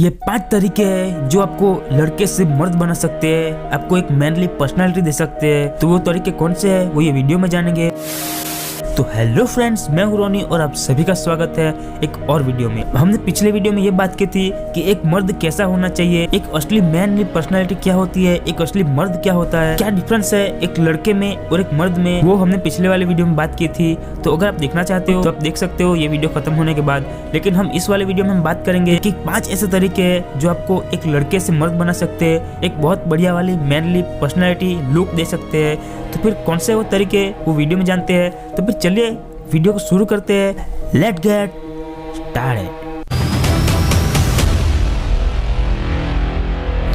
ये 5 तरीके हैं जो आपको लड़के से मर्द बना सकते हैं, आपको एक मैनली पर्सनालिटी दे सकते हैं। तो वो तरीके कौन से हैं वो ये वीडियो में जानेंगे। तो हेलो फ्रेंड्स, मैं हूं रोनी और आप सभी का स्वागत है एक और वीडियो में। हमने पिछले वीडियो में ये बात की थी कि एक मर्द कैसा होना चाहिए, एक असली मैनली पर्सनालिटी क्या होती है, एक असली मर्द क्या होता है, क्या डिफरेंस है एक लड़के में और एक मर्द में, वो हमने पिछले वाले वीडियो में बात की थी। तो अगर आप देखना चाहते हो तो आप देख सकते हो ये वीडियो खत्म होने के बाद। लेकिन हम इस वाले वीडियो में हम बात करेंगे कि 5 ऐसे तरीके हैं जो आपको एक लड़के से मर्द बना सकते हैं, एक बहुत बढ़िया वाली मैनली पर्सनालिटी लुक दे सकते हैं। तो फिर कौन से वो तरीके वो वीडियो में जानते हैं। तो फिर चलिए वीडियो को शुरू करते हैं। Let's get started.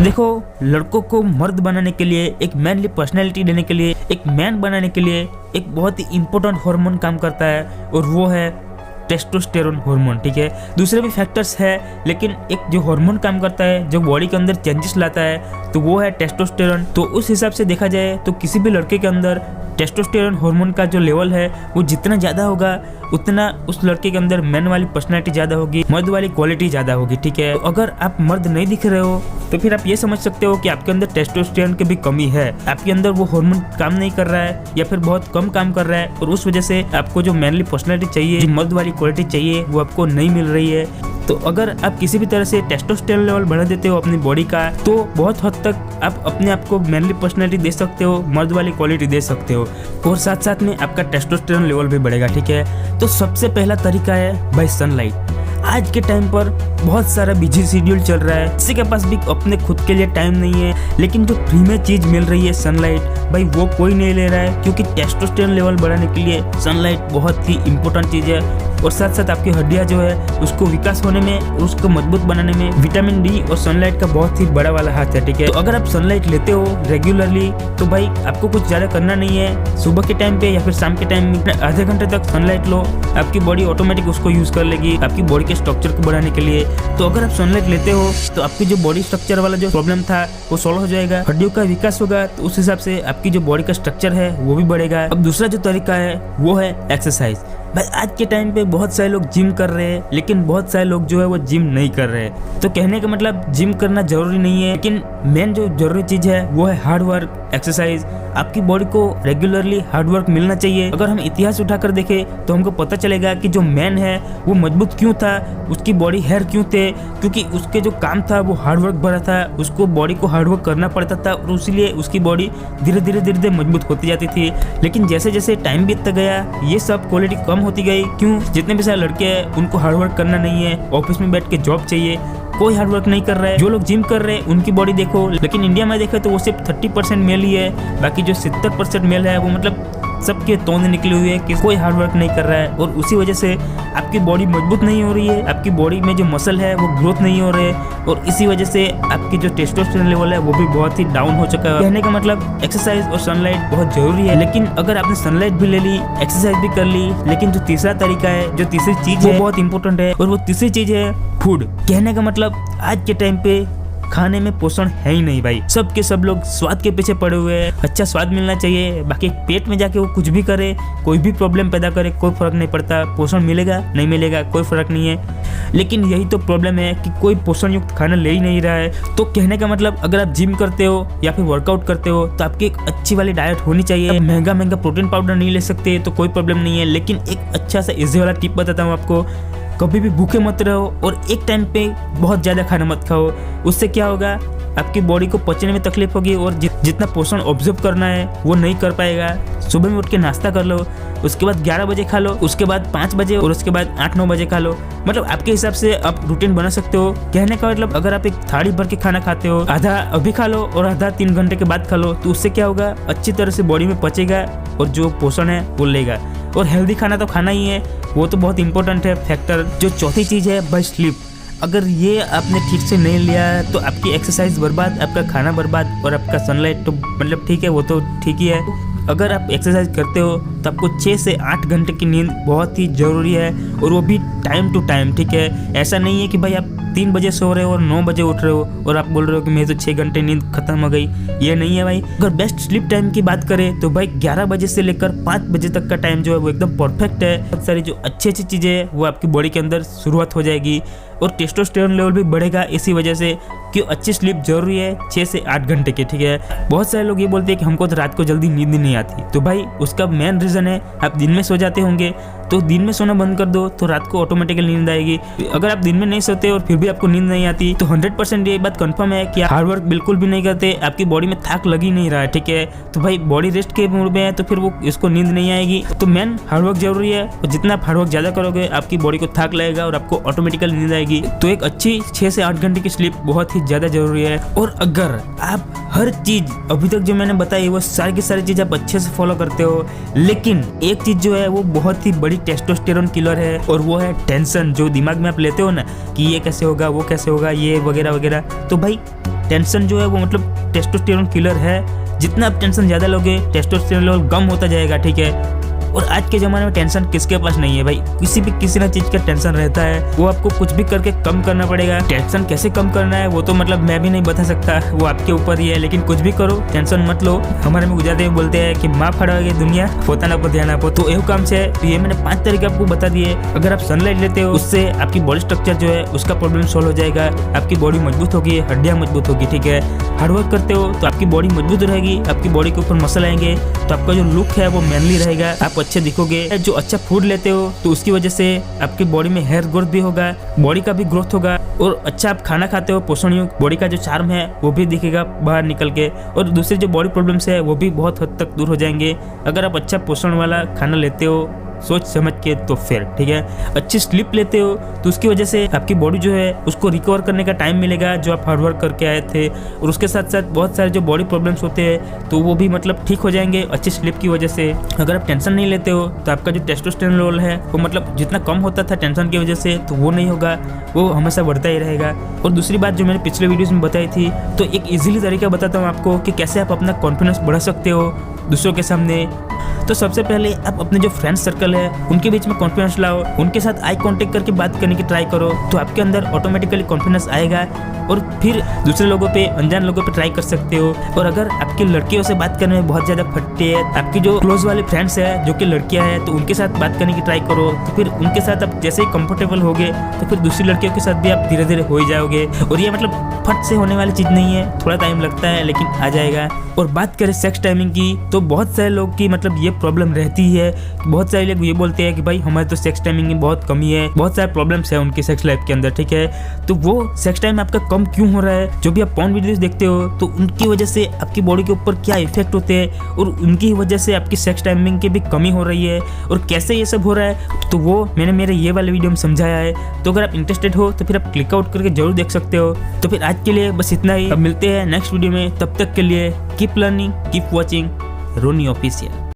देखो, लड़कों को मर्द बनाने के लिए, एक मैनली पर्सनैलिटी देने के लिए, एक मैन बनाने के लिए एक बहुत ही इंपॉर्टेंट हार्मोन काम करता है और वो है टेस्टोस्टेरोन हार्मोन। ठीक है, दूसरे भी फैक्टर्स है, लेकिन एक जो हार्मोन काम करता है जो बॉडी के अंदर चेंजेस लाता है तो वो है टेस्टोस्टेरोन। तो उस हिसाब से देखा जाए तो किसी भी लड़के के अंदर टेस्टोस्टेरोन हार्मोन का जो लेवल है वो जितना ज़्यादा होगा उतना उस लड़के के अंदर मैन वाली पर्सनैलिटी ज़्यादा होगी, मर्द वाली क्वालिटी ज़्यादा होगी। ठीक है, तो अगर आप मर्द नहीं दिख रहे हो तो फिर आप ये समझ सकते हो कि आपके अंदर टेस्टोस्टेरोन की भी कमी है, आपके अंदर वो हार्मोन काम नहीं कर रहा है या फिर बहुत कम काम कर रहा है और उस वजह से आपको जो मैनली पर्सनैलिटी चाहिए, जो मर्द वाली क्वालिटी चाहिए वो आपको नहीं मिल रही है। तो अगर आप किसी भी तरह से टेस्टोस्टेरोन लेवल बढ़ा देते हो अपनी बॉडी का तो बहुत हद तक आप अपने आप को मैनली पर्सनैलिटी दे सकते हो, मर्द वाली क्वालिटी दे सकते हो और साथ साथ में आपका टेस्टोस्टेरोन लेवल भी बढ़ेगा। ठीक है, तो सबसे पहला तरीका है भाई सनलाइट। आज के टाइम पर बहुत सारा बिजी शेड्यूल चल रहा है, किसी के पास भी अपने खुद के लिए टाइम नहीं है, लेकिन जो फ्री में चीज मिल रही है सनलाइट, भाई वो कोई नहीं ले रहा है क्योंकि टेस्टोस्टेरोन लेवल बढ़ाने के लिए सनलाइट बहुत ही इंपॉर्टेंट चीज है और साथ साथ आपकी हड्डियां जो है उसको विकास होने में, उसको मजबूत बनाने में विटामिन डी और सनलाइट का बहुत ही बड़ा वाला हाथ है। ठीक है, तो अगर आप सनलाइट लेते हो रेगुलरली तो भाई आपको कुछ ज्यादा करना नहीं है, सुबह के टाइम पे या फिर शाम के टाइम में आधे घंटे तक सनलाइट लो, आपकी बॉडी ऑटोमेटिक उसको यूज कर लेगी आपकी बॉडी के स्ट्रक्चर को बढ़ाने के लिए। तो अगर आप सनलाइट लेते हो तो आपकी जो बॉडी स्ट्रक्चर वाला जो प्रॉब्लम था वो सॉल्व हो जाएगा, हड्डियों का विकास होगा, तो उस हिसाब से आपकी जो बॉडी का स्ट्रक्चर है वो भी बढ़ेगा। अब दूसरा जो तरीका है वो है एक्सरसाइज। भाई आज के टाइम पे बहुत सारे लोग जिम कर रहे हैं लेकिन बहुत सारे लोग जो है वो जिम नहीं कर रहे हैं। तो कहने का मतलब जिम करना जरूरी नहीं है, लेकिन मेन जो जरूरी चीज है वो है हार्ड वर्क, एक्सरसाइज। आपकी बॉडी को रेगुलरली हार्ड वर्क मिलना चाहिए। अगर हम इतिहास उठाकर देखें तो हमको पता चलेगा कि जो मैन है वो मजबूत क्यों था, उसकी बॉडी हेयर क्यों थे, क्योंकि उसके जो काम था वो हार्ड वर्क भरा था, उसको बॉडी को हार्ड वर्क करना पड़ता था और इसीलिए उसकी बॉडी धीरे धीरे मजबूत होती जाती थी। लेकिन जैसे जैसे टाइम बीतता गया ये सब क्वालिटी कम होती गई। क्यों? जितने भी सारे लड़के हैं उनको हार्ड वर्क करना नहीं है, ऑफिस में बैठ के जॉब चाहिए, कोई हार्ड वर्क नहीं कर रहा है। जो लोग जिम कर रहे हैं उनकी बॉडी देखो, लेकिन इंडिया में देखे तो वो सिर्फ 30% मेल ही है, बाकी जो 70% मेल है वो मतलब सबके तोंद निकले हुए हैं कि कोई हार्ड वर्क नहीं कर रहा है और उसी वजह से आपकी बॉडी मजबूत नहीं हो रही है, आपकी बॉडी में जो मसल है वो ग्रोथ नहीं हो रहे और इसी वजह से आपकी जो टेस्टोस्टेरोन लेवल है वो भी बहुत ही डाउन हो चुका है। कहने का मतलब एक्सरसाइज और सनलाइट बहुत जरूरी है, लेकिन अगर आपने सनलाइट भी ले ली, एक्सरसाइज भी कर ली, लेकिन जो तीसरा तरीका है, जो तीसरी चीज है वो बहुत इंपॉर्टेंट है और वो तीसरी चीज है फूड। कहने का मतलब आज के टाइम पे खाने में पोषण है ही नहीं भाई, सब के सब लोग स्वाद के पीछे पड़े हुए हैं। अच्छा स्वाद मिलना चाहिए, बाकी पेट में जाके वो कुछ भी करे, कोई भी प्रॉब्लम पैदा करे, कोई फर्क नहीं पड़ता, पोषण मिलेगा नहीं मिलेगा कोई फर्क नहीं है। लेकिन यही तो प्रॉब्लम है कि कोई पोषण युक्त खाना ले ही नहीं रहा है। तो कहने का मतलब अगर आप जिम करते हो या फिर वर्कआउट करते हो तो आपकी एक अच्छी वाली डाइट होनी चाहिए। महंगा प्रोटीन पाउडर नहीं ले सकते तो कोई प्रॉब्लम नहीं है, लेकिन एक अच्छा सा इजी वाला टिप बताता हूँ आपको, कभी भी भूखे मत रहो और एक टाइम पे बहुत ज़्यादा खाना मत खाओ। उससे क्या होगा, आपकी बॉडी को पचने में तकलीफ होगी और जितना पोषण ऑब्जर्व करना है वो नहीं कर पाएगा। सुबह में उठ के नाश्ता कर लो, उसके बाद 11 बजे खा लो, उसके बाद 5 बजे और उसके बाद 8-9 बजे खा लो। मतलब आपके हिसाब से आप रूटीन बना सकते हो। कहने का मतलब अगर आप एक थाली भर के खाना खाते हो, आधा अभी खा लो और आधा 3 घंटे के बाद खा लो, तो उससे क्या होगा, अच्छी तरह से बॉडी में पचेगा और जो पोषण है वो लेगा। और हेल्दी खाना तो खाना ही है, वो तो बहुत इंपॉर्टेंट है फैक्टर। जो चौथी चीज है भाई स्लीप। अगर ये आपने ठीक से नहीं लिया तो आपकी एक्सरसाइज बर्बाद, आपका खाना बर्बाद और आपका सनलाइट तो मतलब ठीक है, वो तो ठीक ही है। अगर आप एक्सरसाइज करते हो तो आपको 6 से 8 घंटे की नींद बहुत ही ज़रूरी है और वो भी टाइम टू टाइम। ठीक है, ऐसा नहीं है कि भाई आप 3 बजे सो रहे हो और 9 बजे उठ रहे हो और आप बोल रहे हो कि मेरी तो 6 घंटे नींद खत्म हो गई, ये नहीं है भाई। अगर बेस्ट स्लीप टाइम की बात करें तो भाई 11 बजे से लेकर 5 बजे तक का टाइम जो है वो एकदम परफेक्ट है। बहुत सारी जो अच्छी अच्छी चीज़ें हैं वो आपकी बॉडी के अंदर शुरुआत हो जाएगी और टेस्टोस्टेरोन लेवल भी बढ़ेगा इसी वजह से कि अच्छी स्लीप जरूरी है 6 से 8 घंटे की, ठीक है। बहुत सारे लोग ये बोलते हैं कि हमको तो रात को जल्दी नींद नहीं आती, तो भाई उसका मेन रीज़न है आप दिन में सो जाते होंगे, तो दिन में सोना बंद कर दो तो रात को ऑटोमेटिकली नींद आएगी। अगर आप दिन में नहीं सोते और फिर भी आपको नींद नहीं आती तो 100% ये बात कंफर्म है कि आप हार्ड वर्क बिल्कुल भी नहीं करते, आपकी बॉडी में थक लग ही नहीं रहा है, ठीक है। तो भाई बॉडी रेस्ट के मूड में है तो फिर वो इसको नींद नहीं आएगी। तो मेन हार्डवर्क जरूरी है, और जितना आप हार्डवर्क ज्यादा करोगे आपकी बॉडी को थक लगेगा और आपको ऑटोमेटिकली नींद आएगी। तो एक अच्छी 6 से 8 घंटे की स्लीप बहुत ही ज्यादा जरूरी है। और अगर आप हर चीज अभी तक जो मैंने बताई वो सारी की सारी चीज आप अच्छे से फॉलो करते हो, लेकिन एक चीज जो है वो बहुत ही बड़ी टेस्टोस्टेरोन किलर है, और वो है टेंशन। जो दिमाग में आप लेते हो ना कि ये कैसे होगा, वो कैसे होगा, ये वगैरह वगैरह, तो भाई टेंशन जो है वो मतलब टेस्टोस्टेरोन किलर है। जितना आप टेंशन ज्यादा लोगे टेस्टोस्टेरोन लेवल कम होता जाएगा, ठीक है। और आज के ज़माने में टेंशन किसके पास नहीं है भाई, किसी ना चीज़ का टेंशन रहता है, वो आपको कुछ भी करके कम करना पड़ेगा। टेंशन कैसे कम करना है वो तो मतलब मैं भी नहीं बता सकता, वो आपके ऊपर ही है, लेकिन कुछ भी करो टेंशन मत लो। हमारे में गुजराती में बोलते हैं कि माँ फड़ाओगे दुनिया पोताना पर ध्यान आपो। तो ये काम से तो ये मैंने 5 तरीके आपको बता दिए। अगर आप सनलाइट लेते हो उससे आपकी बॉडी स्ट्रक्चर जो है उसका प्रॉब्लम सॉल्व हो जाएगा, आपकी बॉडी मजबूत होगी, हड्डियाँ मजबूत होगी, ठीक है। हार्डवर्क करते हो तो आपकी बॉडी मजबूत रहेगी, आपकी बॉडी के ऊपर मसल आएंगे, तो आपका जो लुक है वो मैनली रहेगा, आप अच्छे दिखोगे। जो अच्छा फूड लेते हो तो उसकी वजह से आपकी बॉडी में हेयर ग्रोथ भी होगा, बॉडी का भी ग्रोथ होगा, और अच्छा आप खाना खाते हो पोषण युक्त, बॉडी का जो चार्म है वो भी दिखेगा बाहर निकल के, और दूसरी जो बॉडी प्रॉब्लम्स है वो भी बहुत हद तक दूर हो जाएंगे अगर आप अच्छा पोषण वाला खाना लेते हो सोच समझ के, तो फिर ठीक है। अच्छी स्लीप लेते हो तो उसकी वजह से आपकी बॉडी जो है उसको रिकवर करने का टाइम मिलेगा जो आप हार्डवर्क करके आए थे, और उसके साथ साथ बहुत सारे जो बॉडी प्रॉब्लम्स होते हैं तो वो भी मतलब ठीक हो जाएंगे अच्छी स्लीप की वजह से। अगर आप टेंशन नहीं लेते हो तो आपका जो टेस्टोस्टेरोन लेवल है वो मतलब जितना कम होता था टेंशन की वजह से तो वो नहीं होगा, वो हमेशा बढ़ता ही रहेगा। और दूसरी बात जो मैंने पिछले वीडियोस में बताई थी, तो एक इजीली तरीका बताता हूँ आपको कि कैसे आप अपना कॉन्फिडेंस बढ़ा सकते हो दूसरों के सामने। तो सबसे पहले आप अपने जो फ्रेंड सर्कल है उनके बीच में कॉन्फिडेंस लाओ, उनके साथ आई कांटेक्ट करके बात करने की ट्राई करो, तो आपके अंदर ऑटोमेटिकली कॉन्फिडेंस आएगा, और फिर दूसरे लोगों पे, अनजान लोगों पे ट्राई कर सकते हो। और अगर आपकी लड़कियों से बात करने में बहुत ज़्यादा फटती है, आपकी जो क्लोज वाले फ्रेंड्स है जो कि लड़कियां हैं, तो उनके साथ बात करने की ट्राई करो, तो फिर उनके साथ आप जैसे ही कंफर्टेबल होगे तो फिर दूसरी लड़कियों के साथ भी आप धीरे धीरे हो ही जाओगे। और ये मतलब फट से होने वाली चीज़ नहीं है, थोड़ा टाइम लगता है लेकिन आ जाएगा। और बात करें सेक्स टाइमिंग की, तो बहुत सारे लोग की मतलब ये प्रॉब्लम रहती है, बहुत सारे लोग ये बोलते हैं कि भाई हमारे तो सेक्स टाइमिंग में बहुत कमी है, बहुत सारे प्रॉब्लम्स है उनकी सेक्स लाइफ के अंदर, ठीक है। तो वो सेक्स टाइम आपका कम क्यों हो रहा है? जो भी आप पॉर्न वीडियोस देखते हो तो उनकी वजह से आपकी बॉडी के ऊपर क्या इफेक्ट होते हैं, और उनकी वजह से आपकी सेक्स टाइमिंग की भी कमी हो रही है, और कैसे ये सब हो रहा है तो वो मैंने मेरे ये वाले वीडियो में समझाया है। तो अगर आप इंटरेस्टेड हो तो फिर आप क्लिकआउट करके जरूर देख सकते हो। तो फिर आज के लिए बस इतना ही, अब मिलते हैं नेक्स्ट वीडियो में, तब तक के लिए कीप लर्निंग, कीप वॉचिंग रोनी ऑफिशियल।